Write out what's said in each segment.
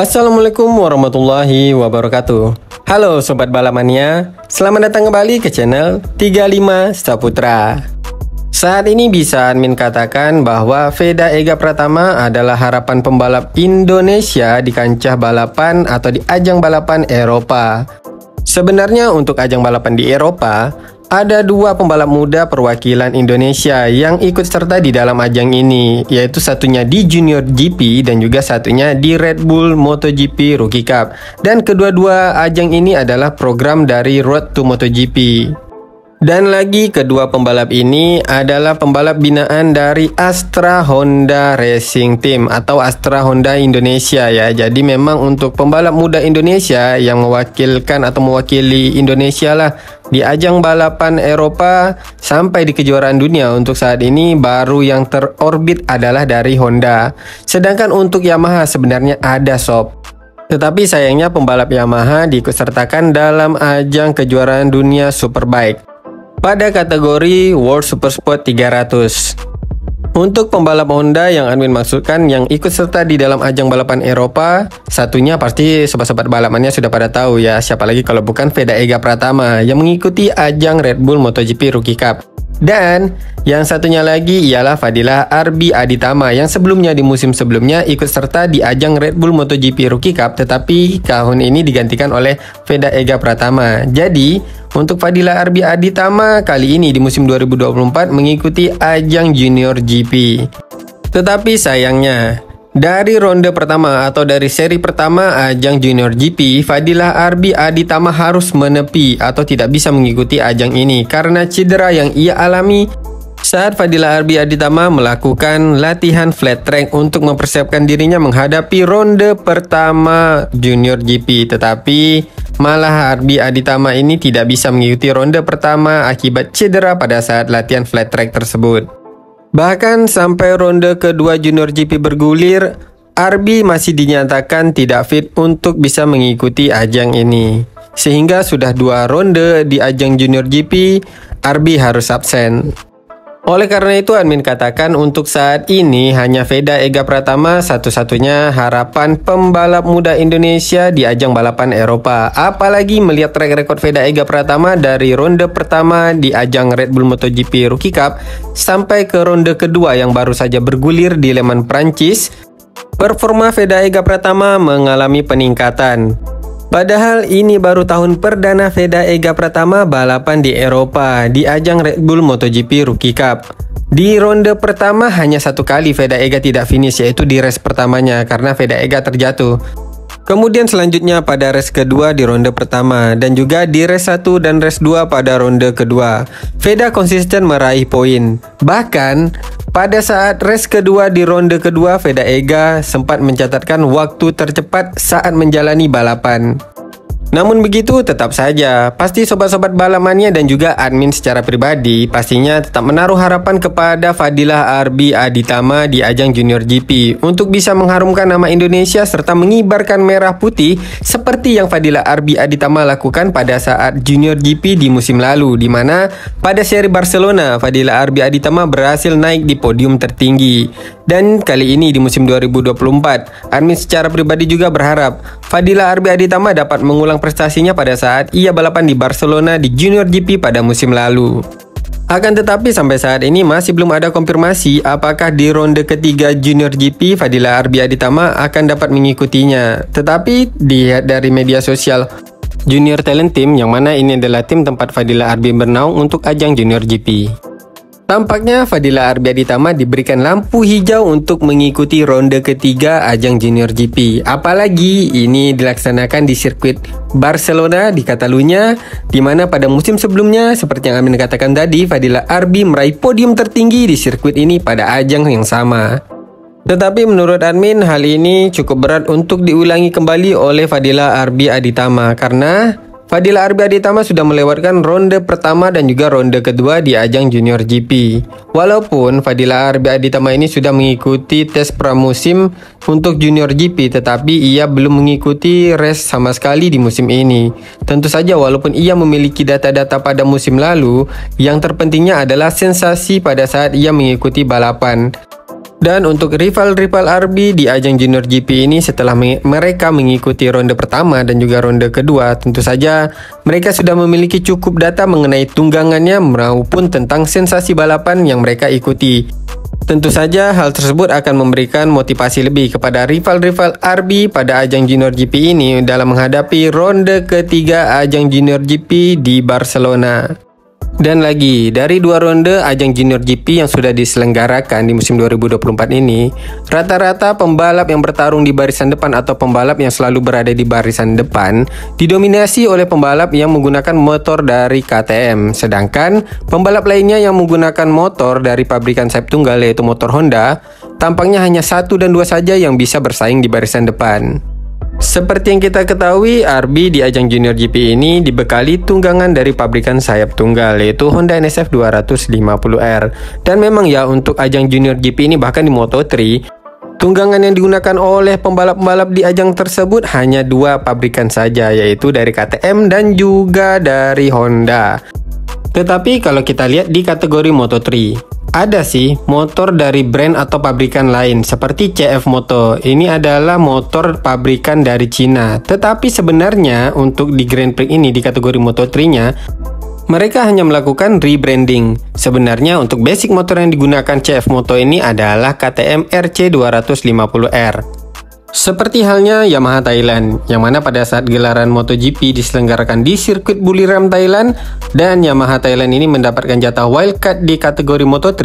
Assalamualaikum warahmatullahi wabarakatuh. Halo Sobat Balapmania, selamat datang kembali ke channel 35 Saputra. Saat ini bisa admin katakan bahwa Veda Ega Pratama adalah harapan pembalap Indonesia di kancah balapan atau di ajang balapan Eropa. Sebenarnya untuk ajang balapan di Eropa, ada dua pembalap muda perwakilan Indonesia yang ikut serta di dalam ajang ini, yaitu satunya di Junior GP dan juga satunya di Red Bull MotoGP Rookie Cup. Dan kedua-dua ajang ini adalah program dari Road to MotoGP. Dan lagi kedua pembalap ini adalah pembalap binaan dari Astra Honda Racing Team atau Astra Honda Indonesia ya. Jadi memang untuk pembalap muda Indonesia yang mewakilkan atau mewakili Indonesia lah di ajang balapan Eropa sampai di kejuaraan dunia, untuk saat ini baru yang terorbit adalah dari Honda. Sedangkan untuk Yamaha sebenarnya ada sob. Tetapi sayangnya pembalap Yamaha diikutsertakan dalam ajang kejuaraan dunia Superbike pada kategori World Supersport 300. Untuk pembalap Honda yang admin maksudkan yang ikut serta di dalam ajang balapan Eropa, satunya pasti sobat-sobat balapannya sudah pada tahu ya, siapa lagi kalau bukan Veda Ega Pratama yang mengikuti ajang Red Bull MotoGP Rookie Cup. Dan yang satunya lagi ialah Fadilah Arbi Aditama yang sebelumnya di musim sebelumnya ikut serta di ajang Red Bull MotoGP Rookie Cup, tetapi tahun ini digantikan oleh Veda Ega Pratama. Jadi untuk Fadilah Arbi Aditama kali ini di musim 2024 mengikuti ajang Junior GP. Tetapi sayangnya dari ronde pertama atau dari seri pertama ajang Junior GP, Fadilah Arbi Aditama harus menepi atau tidak bisa mengikuti ajang ini karena cedera yang ia alami saat Fadilah Arbi Aditama melakukan latihan flat track untuk mempersiapkan dirinya menghadapi ronde pertama Junior GP. Tetapi malah Arbi Aditama ini tidak bisa mengikuti ronde pertama akibat cedera pada saat latihan flat track tersebut. Bahkan sampai ronde kedua Junior GP bergulir, Arbi masih dinyatakan tidak fit untuk bisa mengikuti ajang ini. Sehingga sudah dua ronde di ajang Junior GP, Arbi harus absen. Oleh karena itu admin katakan untuk saat ini hanya Veda Ega Pratama satu-satunya harapan pembalap muda Indonesia di ajang balapan Eropa. Apalagi melihat track record Veda Ega Pratama dari ronde pertama di ajang Red Bull MotoGP Rookie Cup sampai ke ronde kedua yang baru saja bergulir di Le Mans Prancis, performa Veda Ega Pratama mengalami peningkatan. Padahal ini baru tahun perdana Veda Ega Pratama balapan di Eropa di ajang Red Bull MotoGP Rookie Cup. Di ronde pertama hanya satu kali Veda Ega tidak finish, yaitu di race pertamanya karena Veda Ega terjatuh. Kemudian selanjutnya pada race kedua di ronde pertama dan juga di race 1 dan race 2 pada ronde kedua, Veda konsisten meraih poin. Bahkan pada saat race kedua di ronde kedua, Veda Ega sempat mencatatkan waktu tercepat saat menjalani balapan. Namun begitu tetap saja, pasti sobat-sobat Balapmania dan juga admin secara pribadi pastinya tetap menaruh harapan kepada Fadilah Arbi Aditama di ajang Junior GP untuk bisa mengharumkan nama Indonesia serta mengibarkan merah putih seperti yang Fadilah Arbi Aditama lakukan pada saat Junior GP di musim lalu, di mana pada seri Barcelona Fadilah Arbi Aditama berhasil naik di podium tertinggi. Dan kali ini di musim 2024, admin secara pribadi juga berharap Fadilah Arbi Aditama dapat mengulang prestasinya pada saat ia balapan di Barcelona di Junior GP pada musim lalu. Akan tetapi sampai saat ini masih belum ada konfirmasi apakah di ronde ketiga Junior GP Fadilah Arbi Aditama akan dapat mengikutinya. Tetapi dilihat dari media sosial Junior Talent Team, yang mana ini adalah tim tempat Fadilah Arbi bernaung untuk ajang Junior GP. Tampaknya Fadilah Arbi Aditama diberikan lampu hijau untuk mengikuti ronde ketiga ajang Junior GP. Apalagi ini dilaksanakan di sirkuit Barcelona di Catalunya, di mana pada musim sebelumnya seperti yang Amin katakan tadi, Fadilah Arbi meraih podium tertinggi di sirkuit ini pada ajang yang sama. Tetapi menurut admin hal ini cukup berat untuk diulangi kembali oleh Fadilah Arbi Aditama karena Fadilah Arbi Aditama sudah melewatkan ronde pertama dan juga ronde kedua di ajang Junior GP. Walaupun Fadilah Arbi Aditama ini sudah mengikuti tes pramusim untuk Junior GP, tetapi ia belum mengikuti race sama sekali di musim ini. Tentu saja walaupun ia memiliki data-data pada musim lalu, yang terpentingnya adalah sensasi pada saat ia mengikuti balapan. Dan untuk rival-rival RB di ajang Junior GP ini, setelah mereka mengikuti ronde pertama dan juga ronde kedua, tentu saja mereka sudah memiliki cukup data mengenai tunggangannya maupun tentang sensasi balapan yang mereka ikuti. Tentu saja hal tersebut akan memberikan motivasi lebih kepada rival-rival RB pada ajang Junior GP ini dalam menghadapi ronde ketiga ajang Junior GP di Barcelona. Dan lagi, dari 2 ronde ajang Junior GP yang sudah diselenggarakan di musim 2024 ini, rata-rata pembalap yang bertarung di barisan depan atau pembalap yang selalu berada di barisan depan didominasi oleh pembalap yang menggunakan motor dari KTM, sedangkan pembalap lainnya yang menggunakan motor dari pabrikan sayap tunggal yaitu motor Honda, tampaknya hanya 1 dan 2 saja yang bisa bersaing di barisan depan. Seperti yang kita ketahui, RB di ajang Junior GP ini dibekali tunggangan dari pabrikan sayap tunggal yaitu Honda NSF 250R. Dan memang ya, untuk ajang Junior GP ini bahkan di Moto3, tunggangan yang digunakan oleh pembalap-pembalap di ajang tersebut hanya 2 pabrikan saja, yaitu dari KTM dan juga dari Honda. Tetapi kalau kita lihat di kategori Moto3, ada sih motor dari brand atau pabrikan lain seperti CF Moto. Ini adalah motor pabrikan dari Cina. Tetapi sebenarnya untuk di Grand Prix ini di kategori Moto3-nya, mereka hanya melakukan rebranding. Sebenarnya untuk basic motor yang digunakan CF Moto ini adalah KTM RC250R. Seperti halnya Yamaha Thailand, yang mana pada saat gelaran MotoGP diselenggarakan di sirkuit Buriram, Thailand, dan Yamaha Thailand ini mendapatkan jatah wildcard di kategori Moto3,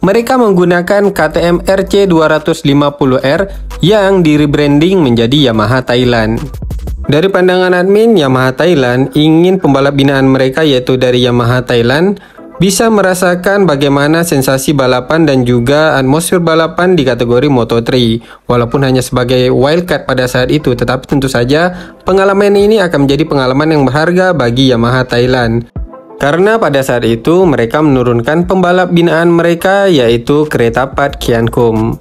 mereka menggunakan KTM RC250R yang di-rebranding menjadi Yamaha Thailand. Dari pandangan admin, Yamaha Thailand ingin pembalap binaan mereka yaitu dari Yamaha Thailand bisa merasakan bagaimana sensasi balapan dan juga atmosfer balapan di kategori Moto3. Walaupun hanya sebagai wildcard pada saat itu, tetapi tentu saja pengalaman ini akan menjadi pengalaman yang berharga bagi Yamaha Thailand. Karena pada saat itu mereka menurunkan pembalap binaan mereka yaitu Kereta Pat Kian Kum.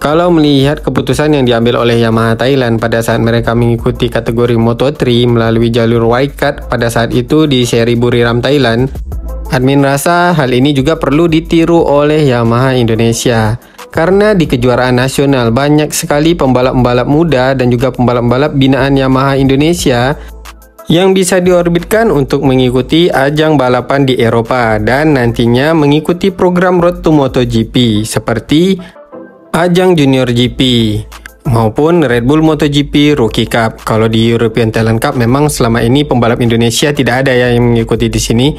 Kalau melihat keputusan yang diambil oleh Yamaha Thailand pada saat mereka mengikuti kategori Moto3 melalui jalur wildcard pada saat itu di seri Buriram Thailand, admin rasa hal ini juga perlu ditiru oleh Yamaha Indonesia. Karena di kejuaraan nasional banyak sekali pembalap-pembalap muda dan juga pembalap-pembalap binaan Yamaha Indonesia yang bisa diorbitkan untuk mengikuti ajang balapan di Eropa dan nantinya mengikuti program Road to MotoGP seperti ajang Junior GP maupun Red Bull MotoGP Rookie Cup. Kalau di European Talent Cup memang selama ini pembalap Indonesia tidak ada ya yang mengikuti di sini.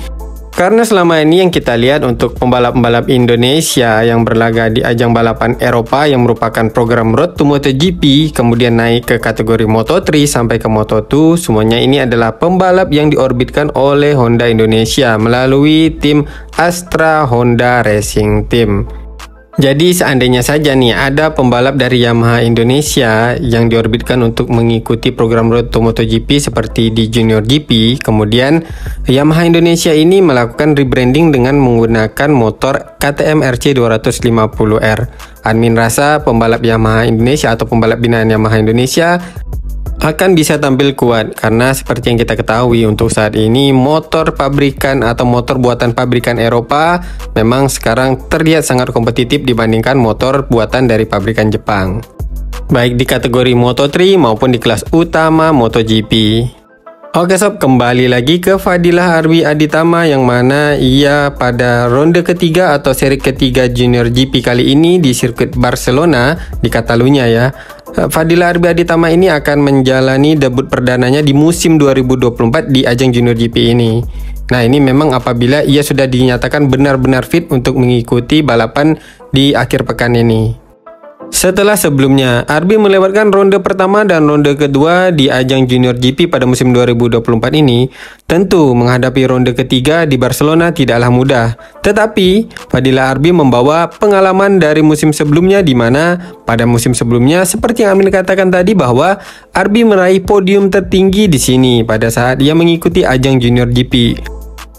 Karena selama ini yang kita lihat untuk pembalap-pembalap Indonesia yang berlaga di ajang balapan Eropa yang merupakan program Road to MotoGP kemudian naik ke kategori Moto3 sampai ke Moto2, semuanya ini adalah pembalap yang diorbitkan oleh Honda Indonesia melalui tim Astra Honda Racing Team. Jadi seandainya saja nih ada pembalap dari Yamaha Indonesia yang diorbitkan untuk mengikuti program Road to MotoGP seperti di Junior GP, kemudian Yamaha Indonesia ini melakukan rebranding dengan menggunakan motor KTM RC250R. Admin rasa pembalap Yamaha Indonesia atau pembalap binaan Yamaha Indonesia akan bisa tampil kuat karena seperti yang kita ketahui untuk saat ini motor pabrikan atau motor buatan pabrikan Eropa memang sekarang terlihat sangat kompetitif dibandingkan motor buatan dari pabrikan Jepang, baik di kategori Moto3 maupun di kelas utama MotoGP. Oke sob, kembali lagi ke Fadilah Arbi Aditama yang mana ia pada ronde ketiga atau seri ketiga Junior GP kali ini di sirkuit Barcelona di Catalunya ya. Fadilah Arbi Aditama ini akan menjalani debut perdananya di musim 2024 di ajang Junior GP ini. Nah ini memang apabila ia sudah dinyatakan benar-benar fit untuk mengikuti balapan di akhir pekan ini. Setelah sebelumnya, Arbi melewatkan ronde pertama dan ronde kedua di ajang Junior GP pada musim 2024 ini, tentu menghadapi ronde ketiga di Barcelona tidaklah mudah. Tetapi, Fadilah Arbi membawa pengalaman dari musim sebelumnya di mana pada musim sebelumnya seperti yang Amin katakan tadi bahwa Arbi meraih podium tertinggi di sini pada saat ia mengikuti ajang Junior GP.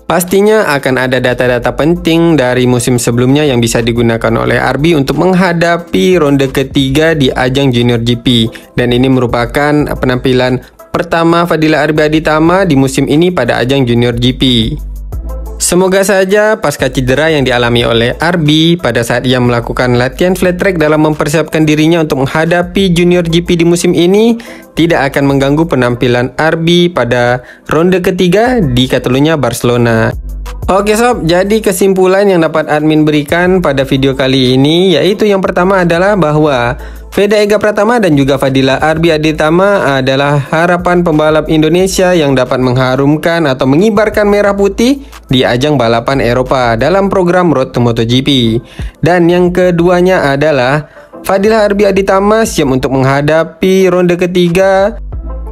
Pastinya akan ada data-data penting dari musim sebelumnya yang bisa digunakan oleh Arbi untuk menghadapi ronde ketiga di ajang Junior GP. Dan ini merupakan penampilan pertama Fadilah Arbi Aditama di musim ini pada ajang Junior GP. Semoga saja pasca cedera yang dialami oleh RB pada saat ia melakukan latihan flat track dalam mempersiapkan dirinya untuk menghadapi Junior GP di musim ini tidak akan mengganggu penampilan RB pada ronde ketiga di Catalunya Barcelona. Oke sob, jadi kesimpulan yang dapat admin berikan pada video kali ini yaitu yang pertama adalah bahwa Veda Ega Pratama dan juga Fadila Arbi Aditama adalah harapan pembalap Indonesia yang dapat mengharumkan atau mengibarkan merah putih di ajang balapan Eropa dalam program Road to MotoGP. Dan yang keduanya adalah Fadila Arbi Aditama siap untuk menghadapi ronde ketiga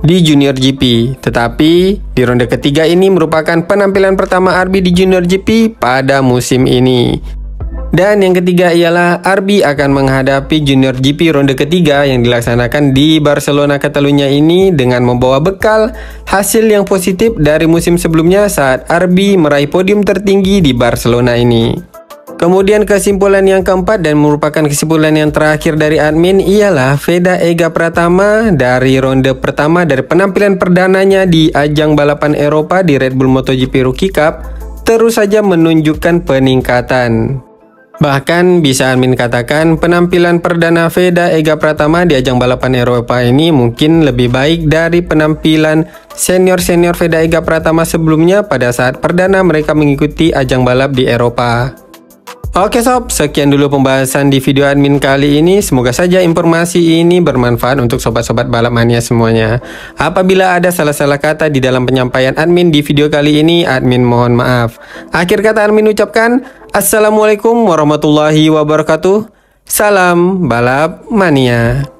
di Junior GP. Tetapi di ronde ketiga ini merupakan penampilan pertama RB di Junior GP pada musim ini. Dan yang ketiga ialah RB akan menghadapi Junior GP ronde ketiga yang dilaksanakan di Barcelona Catalunya ini dengan membawa bekal hasil yang positif dari musim sebelumnya saat RB meraih podium tertinggi di Barcelona ini. Kemudian kesimpulan yang keempat dan merupakan kesimpulan yang terakhir dari admin ialah Veda Ega Pratama dari ronde pertama dari penampilan perdananya di ajang balapan Eropa di Red Bull MotoGP Rookie Cup terus saja menunjukkan peningkatan. Bahkan bisa admin katakan penampilan perdana Veda Ega Pratama di ajang balapan Eropa ini mungkin lebih baik dari penampilan senior-senior Veda Ega Pratama sebelumnya pada saat perdana mereka mengikuti ajang balap di Eropa. Oke sob, sekian dulu pembahasan di video admin kali ini. Semoga saja informasi ini bermanfaat untuk sobat-sobat balap mania semuanya. Apabila ada salah-salah kata di dalam penyampaian admin di video kali ini, admin mohon maaf. Akhir kata admin ucapkan, Assalamualaikum warahmatullahi wabarakatuh. Salam balap mania.